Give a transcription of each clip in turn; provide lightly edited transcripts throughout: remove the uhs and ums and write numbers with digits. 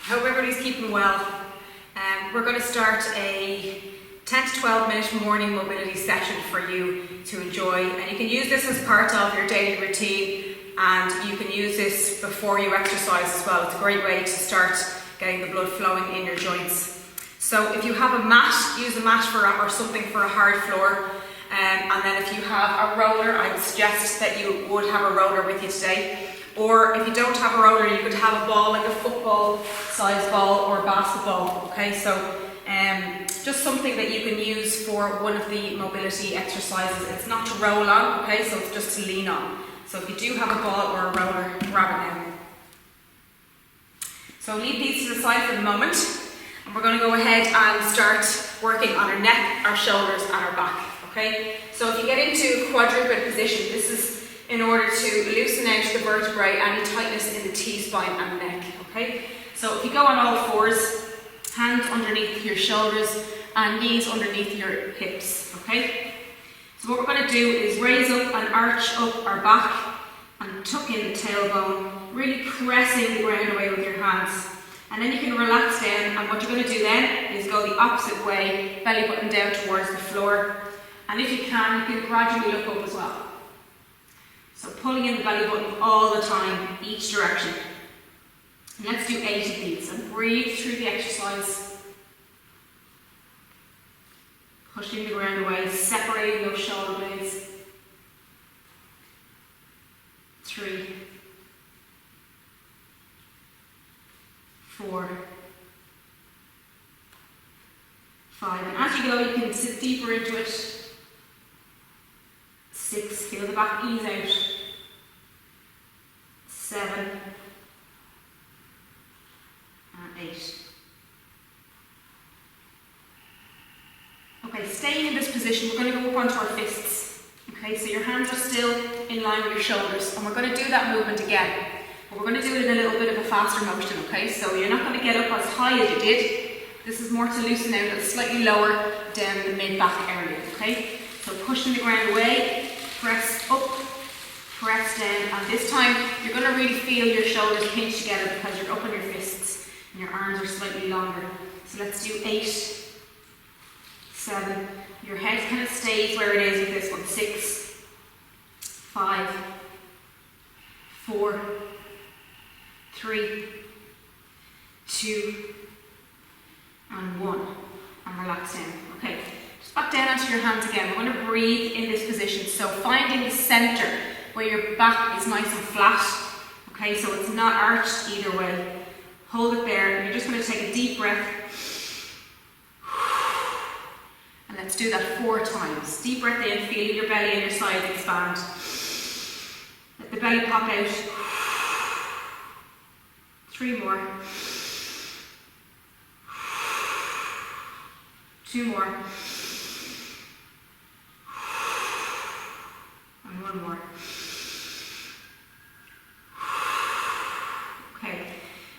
Hope everybody's keeping well. We're going to start a 10 to 12 minute morning mobility session for you to enjoy, and you can use this as part of your daily routine, and you can use this before you exercise as well. It's a great way to start getting the blood flowing in your joints. So if you have a mat, use a mat or something for a hard floor, and then if you have a roller, I would suggest that you would have a roller with you today. Or if you don't have a roller, you could have a ball, like a football size ball or basketball. Okay, so just something that you can use for one of the mobility exercises. It's not to roll on, okay, so it's just to lean on. So if you do have a ball or a roller, grab it now. So leave these to the side for the moment, and we're going to go ahead and start working on our neck, our shoulders and our back. Okay, so if you get into quadruped position, this is in order to loosen out the vertebrae, any tightness in the T-spine and neck. Okay, so if you go on all fours, hands underneath your shoulders and knees underneath your hips. Okay, so what we're going to do is raise up and arch up our back and tuck in the tailbone, really pressing the ground away with your hands. And then you can relax down, and what you're going to do then is go the opposite way, belly button down towards the floor. And if you can gradually look up as well. So pulling in the belly button all the time, each direction. And let's do 8 of these, and breathe through the exercise. Pushing the ground away, separating those shoulder blades. 3, 4, 5. And as you go, you can sit deeper into it. 6, feel the back ease out. 7 and 8. Okay, staying in this position, we're going to go up onto our fists. Okay, so your hands are still in line with your shoulders, and we're going to do that movement again. But we're going to do it in a little bit of a faster motion, okay? So you're not going to get up as high as you did. This is more to loosen out and slightly lower down the mid-back area, okay? So pushing the ground away, press up, press down, and this time you're going to really feel your shoulders pinch together because you're up on your fists and your arms are slightly longer. So let's do 8, 7, your head kind of stays where it is with this one. 6, 5, 4, 3, 2, and 1, and relax down. Okay. Back down onto your hands again. We're going to breathe in this position. So finding the center where your back is nice and flat. Okay, so it's not arched either way. Hold it there, and you're just going to take a deep breath. And let's do that 4 times. Deep breath in, feeling your belly and your sides expand. Let the belly pop out. 3 more. 2 more. And 1 more. Okay,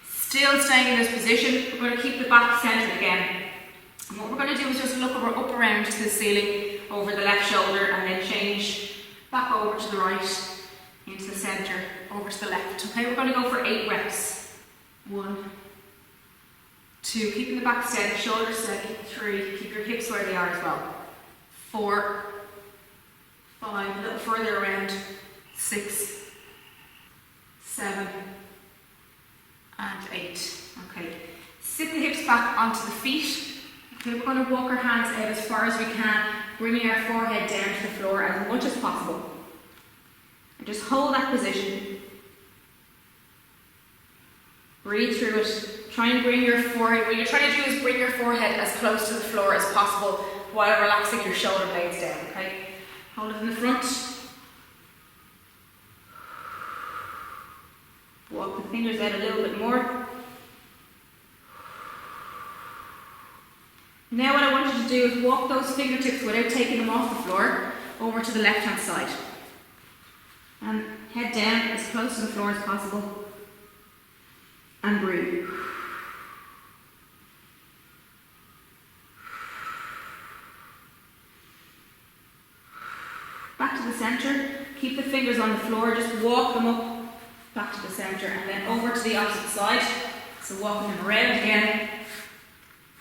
still staying in this position. We're going to keep the back centered again. And what we're going to do is just look up around to the ceiling, over the left shoulder, and then change back over to the right, into the center, over to the left. Okay, we're going to go for 8 reps. 1, 2, keeping the back steady, shoulders steady. 3, keep your hips where they are as well. 4, 5, a little further around. 6, 7, and 8. Okay, sit the hips back onto the feet. Okay, we're going to walk our hands out as far as we can, bringing our forehead down to the floor as much as possible. And just hold that position. Breathe through it. Try and bring your forehead, what you're trying to do is bring your forehead as close to the floor as possible while relaxing your shoulder blades down, okay? Hold it in the front. Walk the fingers out a little bit more. Now what I want you to do is walk those fingertips without taking them off the floor over to the left hand side. And head down as close to the floor as possible. And breathe. Back to the center. Keep the fingers on the floor. Just walk them up back to the center and then over to the opposite side. So walking them around again.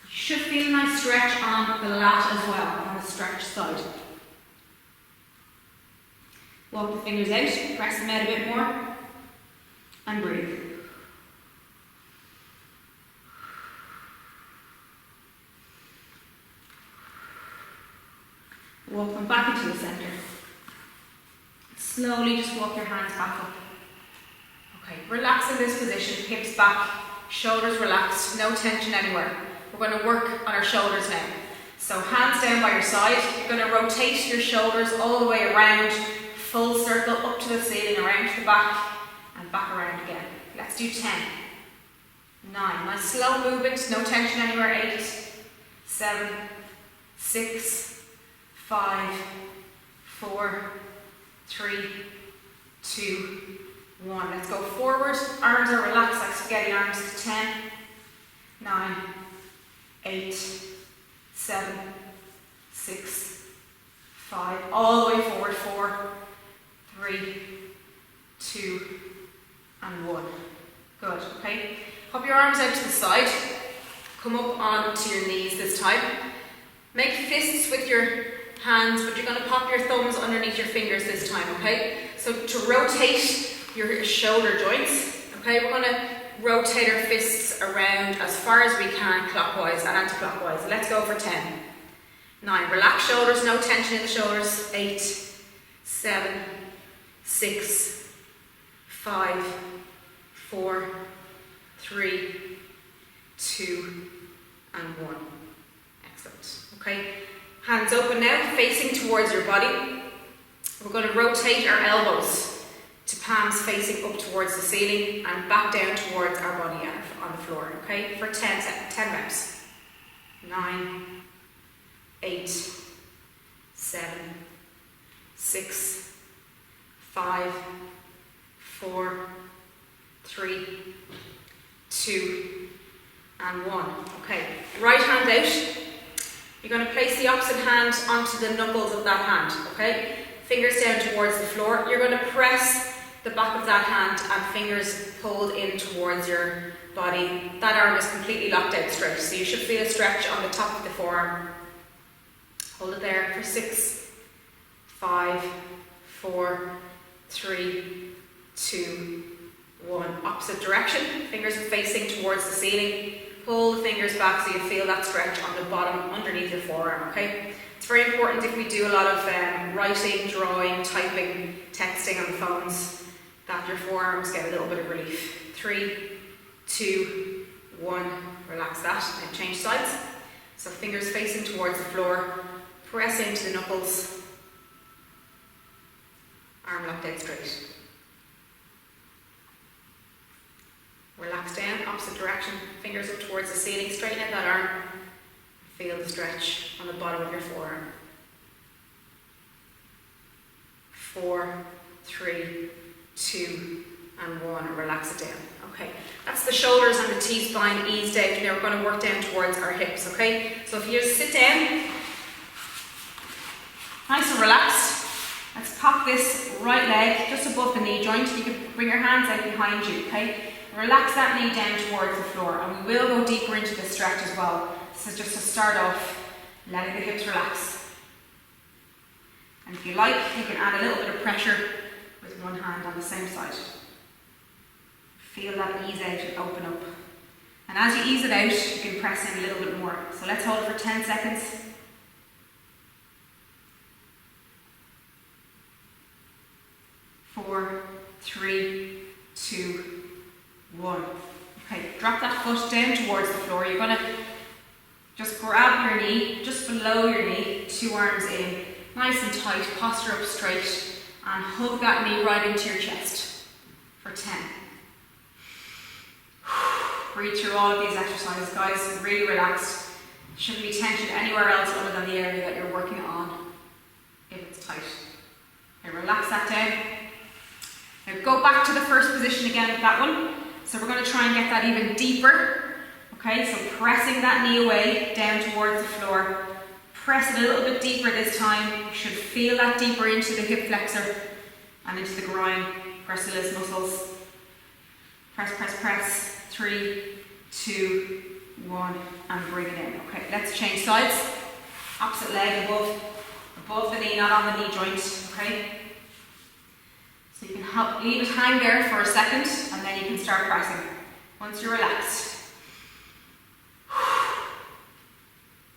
You should feel a nice stretch on the lat as well, on the stretched side. Walk the fingers out, press them out a bit more, and breathe. Walk them back into the centre. Slowly just walk your hands back up. Okay, relax in this position, hips back, shoulders relaxed, no tension anywhere. We're going to work on our shoulders now. So hands down by your side, you're going to rotate your shoulders all the way around, full circle up to the ceiling, around to the back, and back around again. Let's do 10, 9, nice slow movement, no tension anywhere, 8, 7, 6, 5, 4, 3, 2, 1. Let's go forward. Arms are relaxed like spaghetti arms. 10, 9, 8, 7, 6, 5. All the way forward. 4, 3, 2, and 1. Good. Okay. Hop your arms out to the side. Come up onto your knees this time. Make fists with your hands, but you're going to pop your thumbs underneath your fingers this time, okay? So to rotate your shoulder joints, okay, we're going to rotate our fists around as far as we can, clockwise and anti-clockwise. Let's go for 10. 9, relax shoulders, no tension in the shoulders. 8, 7, 6, 5, 4, 3, 2, and 1. Excellent. Okay, hands open now, facing towards your body. We're going to rotate our elbows to palms facing up towards the ceiling and back down towards our body on the floor. Okay, for 10 reps. 9, 8, 7, 6, 5, 4, 3, 2, and 1. Okay, right hand out. You're going to place the opposite hand onto the knuckles of that hand, okay? Fingers down towards the floor. You're going to press the back of that hand and fingers pulled in towards your body. That arm is completely locked out straight, so you should feel a stretch on the top of the forearm. Hold it there for 6, 5, 4, 3, 2, 1. Opposite direction. Fingers facing towards the ceiling. Pull the fingers back so you feel that stretch on the bottom underneath your forearm, okay? It's very important if we do a lot of writing, drawing, typing, texting on the phones, that your forearms get a little bit of relief. 3, 2, 1, relax that, and change sides. So fingers facing towards the floor, press into the knuckles, arm locked out straight. Relax down, opposite direction, fingers up towards the ceiling, straighten out that arm, feel the stretch on the bottom of your forearm. 4, 3, 2, and 1, and relax it down. Okay, that's the shoulders and the T-spine eased out. Now we're going to work down towards our hips, okay? So if you just sit down, nice and relaxed. Let's pop this right leg just above the knee joint. You can bring your hands out behind you, okay? Relax that knee down towards the floor, and we will go deeper into the stretch as well. This is just to start off, letting the hips relax. And if you like, you can add a little bit of pressure with one hand on the same side. Feel that ease out and open up. And as you ease it out, you can press in a little bit more. So let's hold it for 10 seconds. 4, 3, 2, 1. Okay, drop that foot down towards the floor. You're going to just grab your knee, just below your knee, 2 arms in, nice and tight, posture up straight, and hug that knee right into your chest for 10. Breathe through all of these exercises, guys, really relaxed. Shouldn't be tension anywhere else other than the area that you're working on if it's tight. Okay, relax that down. Now go back to the first position again with that one. So we're going to try and get that even deeper. Okay, so pressing that knee away down towards the floor. Press it a little bit deeper this time. You should feel that deeper into the hip flexor and into the groin, gracilis muscles. Press, press, press. 3, 2, 1, and bring it in. Okay, let's change sides. Opposite leg above the knee, not on the knee joint, okay? So you can leave it hang there for a second, and then you can start pressing once you're relaxed.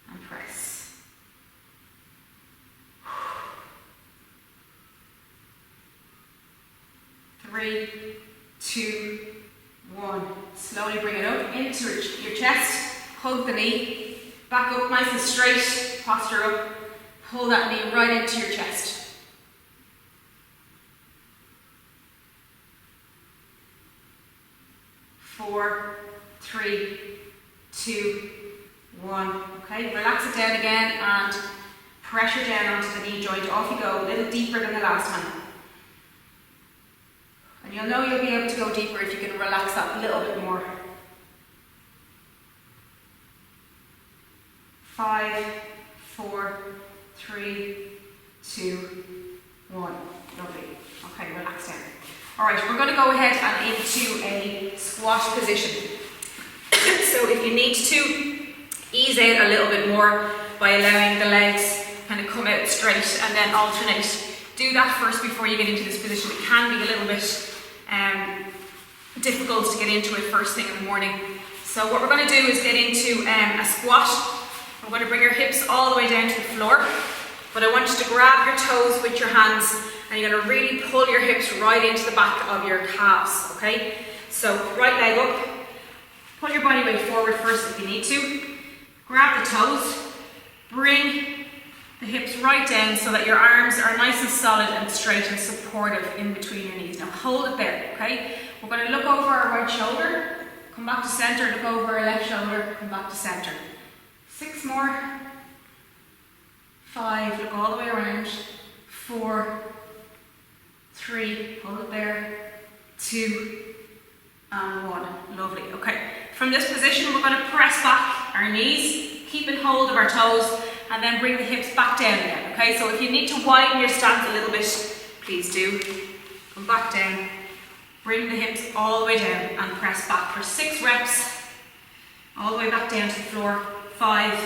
And press. 3, 2, 1. Slowly bring it up into your chest. Hug the knee. Back up nice and straight. Posture up. Pull that knee right into your chest. 4, 3, 2, 1. Okay, relax it down again and pressure down onto the knee joint. Off you go, a little deeper than the last time. And you'll know you'll be able to go deeper if you can relax that a little bit more. 5, 4, 3, 2, 1. Lovely. Okay, relax down. Alright, we're going to go ahead and into a squat position. So if you need to ease out a little bit more by allowing the legs kind of come out straight and then alternate, do that first before you get into this position. It can be a little bit difficult to get into it first thing in the morning. So what we're going to do is get into a squat. We're going to bring your hips all the way down to the floor, but I want you to grab your toes with your hands and you're going to really pull your hips right into the back of your calves, okay? So right leg up, pull your body weight forward first if you need to, grab the toes, bring the hips right down so that your arms are nice and solid and straight and supportive in between your knees. Now hold it there, okay? We're going to look over our right shoulder, come back to centre, look over our left shoulder, come back to centre. 6 more. 5, look all the way around. 4, 3, hold it there. 2, and 1. Lovely. Okay. From this position, we're going to press back our knees, keeping hold of our toes, and then bring the hips back down again. Okay. So if you need to widen your stance a little bit, please do. Come back down. Bring the hips all the way down and press back for 6 reps. All the way back down to the floor. 5,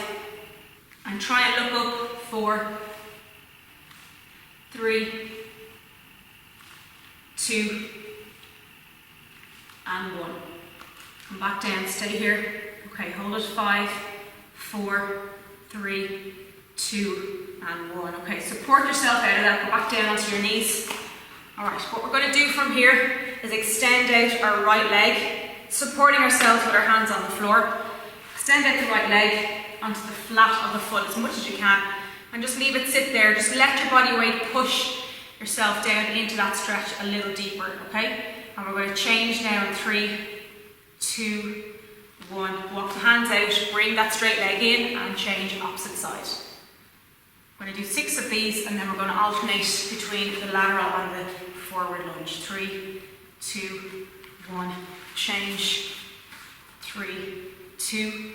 and try and look up. 4, 3, 2, and 1. Come back down, stay here. Okay, hold it. 5, 4, 3, 2, and 1. Okay, support yourself out of that. Go back down onto your knees. Alright, what we're going to do from here is extend out our right leg, supporting ourselves with our hands on the floor. Extend out the right leg onto the flat of the foot as much as you can and just leave it sit there. Just let your body weight push yourself down into that stretch a little deeper, okay? And we're going to change now in 3, 2, 1. Walk the hands out, bring that straight leg in and change opposite side. We're going to do 6 of these and then we're going to alternate between the lateral and the forward lunge. 3, 2, 1, change. 3, 2,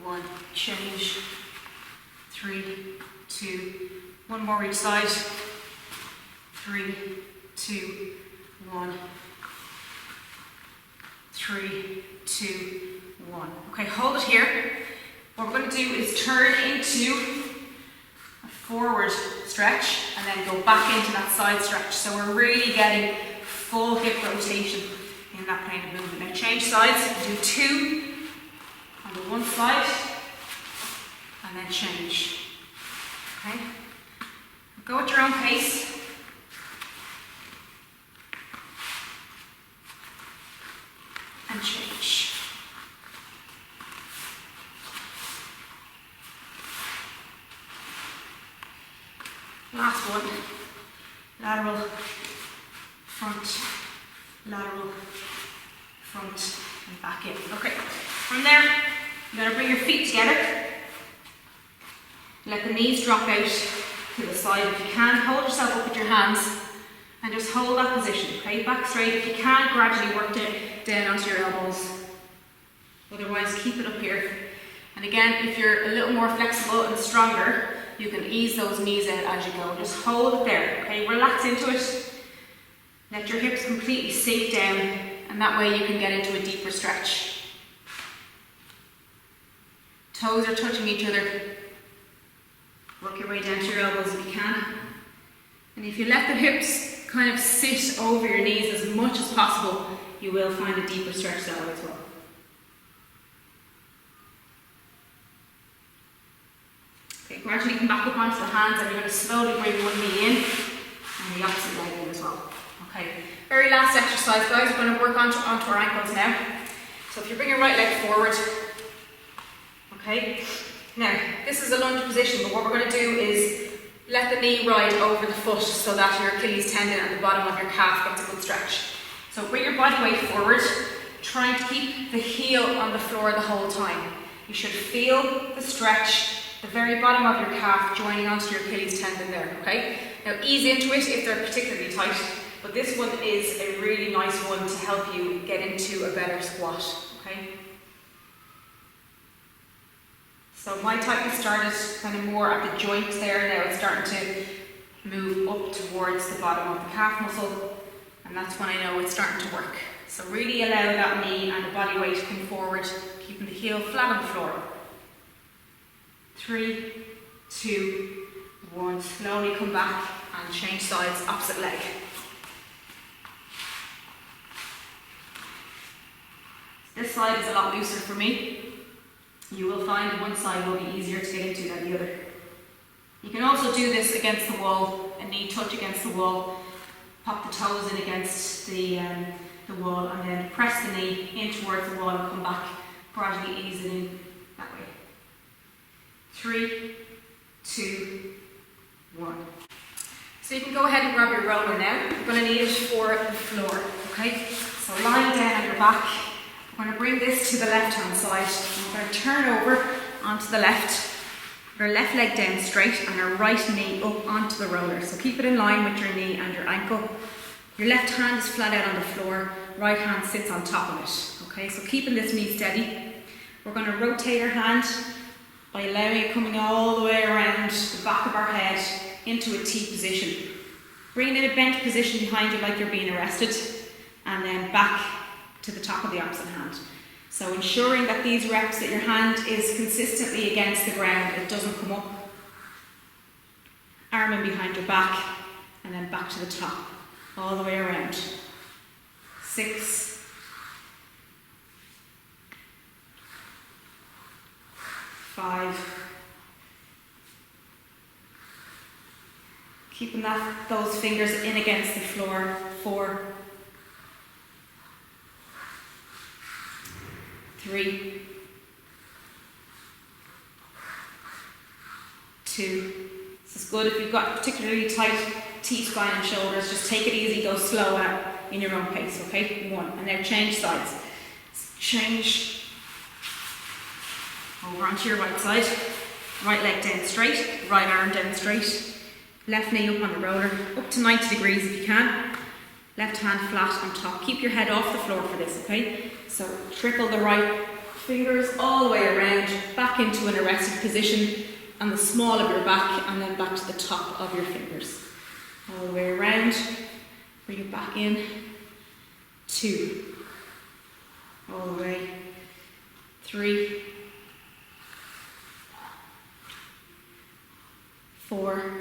1, change. 3, 2, 1 more each side. 3, 2, 1. 3, 2, 1. Okay, hold it here. What we're going to do is turn into a forward stretch and then go back into that side stretch. So we're really getting full hip rotation in that kind of movement. Now change sides, do 2 on the one side and then change. Okay? Go at your own pace. And change. Last one. Lateral, front, lateral, front, and back in. Okay. From there, you're going to bring your feet together. Let the knees drop out to the side if you can. Hold yourself up with your hands and just hold that position. Okay, back straight. If you can, gradually work down onto your elbows. Otherwise, keep it up here. And again, if you're a little more flexible and stronger, you can ease those knees out as you go. Just hold it there. Okay, relax into it. Let your hips completely sink down, and that way you can get into a deeper stretch. Toes are touching each other. Work your way down to your elbows if you can. And if you let the hips kind of sit over your knees as much as possible, you will find a deeper stretch that way as well. Okay, gradually come back up onto the hands, and you're going to slowly bring one knee in and the opposite leg in as well. Okay, very last exercise, guys. We're going to work onto our ankles now. So if you bring your right leg forward, okay, now this is a lunge position, but what we're going to do is let the knee ride over the foot so that your Achilles tendon and the bottom of your calf gets a good stretch. So bring your body weight forward, trying to keep the heel on the floor the whole time. You should feel the stretch, the very bottom of your calf joining onto your Achilles tendon there, okay? Now ease into it if they're particularly tight, but this one is a really nice one to help you get into a better squat, okay? So my type has started kind of more at the joint there. Now it's starting to move up towards the bottom of the calf muscle, and that's when I know it's starting to work. So really allow that knee and the body weight to come forward, keeping the heel flat on the floor. 3, 2, 1. Slowly come back and change sides, opposite leg. This side is a lot looser for me. You will find one side will be easier to get into than the other. You can also do this against the wall, a knee touch against the wall, pop the toes in against the wall, and then press the knee in towards the wall and come back, gradually ease it in that way. 3, 2, 1. So you can go ahead and grab your roller now. You're going to need it for the floor, okay? So lying down on your back, we're going to bring this to the left-hand side. We're going to turn over onto the left, your left leg down straight, and your right knee up onto the roller. So keep it in line with your knee and your ankle. Your left hand is flat out on the floor, right hand sits on top of it. Okay, so keeping this knee steady. We're going to rotate our hand by allowing it coming all the way around the back of our head into a T position. Bring it in a bent position behind you like you're being arrested, and then back to the top of the opposite hand. So ensuring that these reps that your hand is consistently against the ground, it doesn't come up. Arm in behind your back, and then back to the top, all the way around. 6, 5, keeping those fingers in against the floor. 4, 3, 2. This is good if you've got particularly tight T-spine and shoulders. Just take it easy, go slow out in your own pace, okay? 1. And now change sides. Change over onto your right side. Right leg down straight, right arm down straight. Left knee up on the roller, up to 90 degrees if you can. Left hand flat on top. Keep your head off the floor for this, okay? So trickle the right fingers all the way around, back into an arrested position on the small of your back, and then back to the top of your fingers. All the way around, bring it back in. 2. All the way. 3. 4.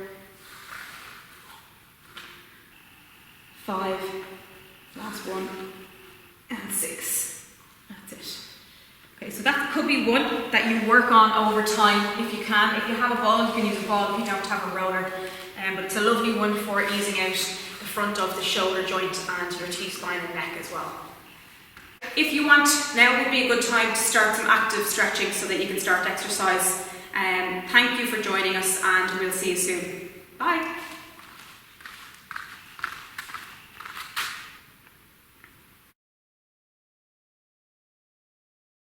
5, last one, and 6. That's it. Okay, so that could be one that you work on over time if you can. If you have a ball, you can use a ball. If you don't have a roller, but it's a lovely one for easing out the front of the shoulder joint and your T-spine and neck as well. If you want, now would be a good time to start some active stretching so that you can start exercise. Thank you for joining us, and we'll see you soon. Bye.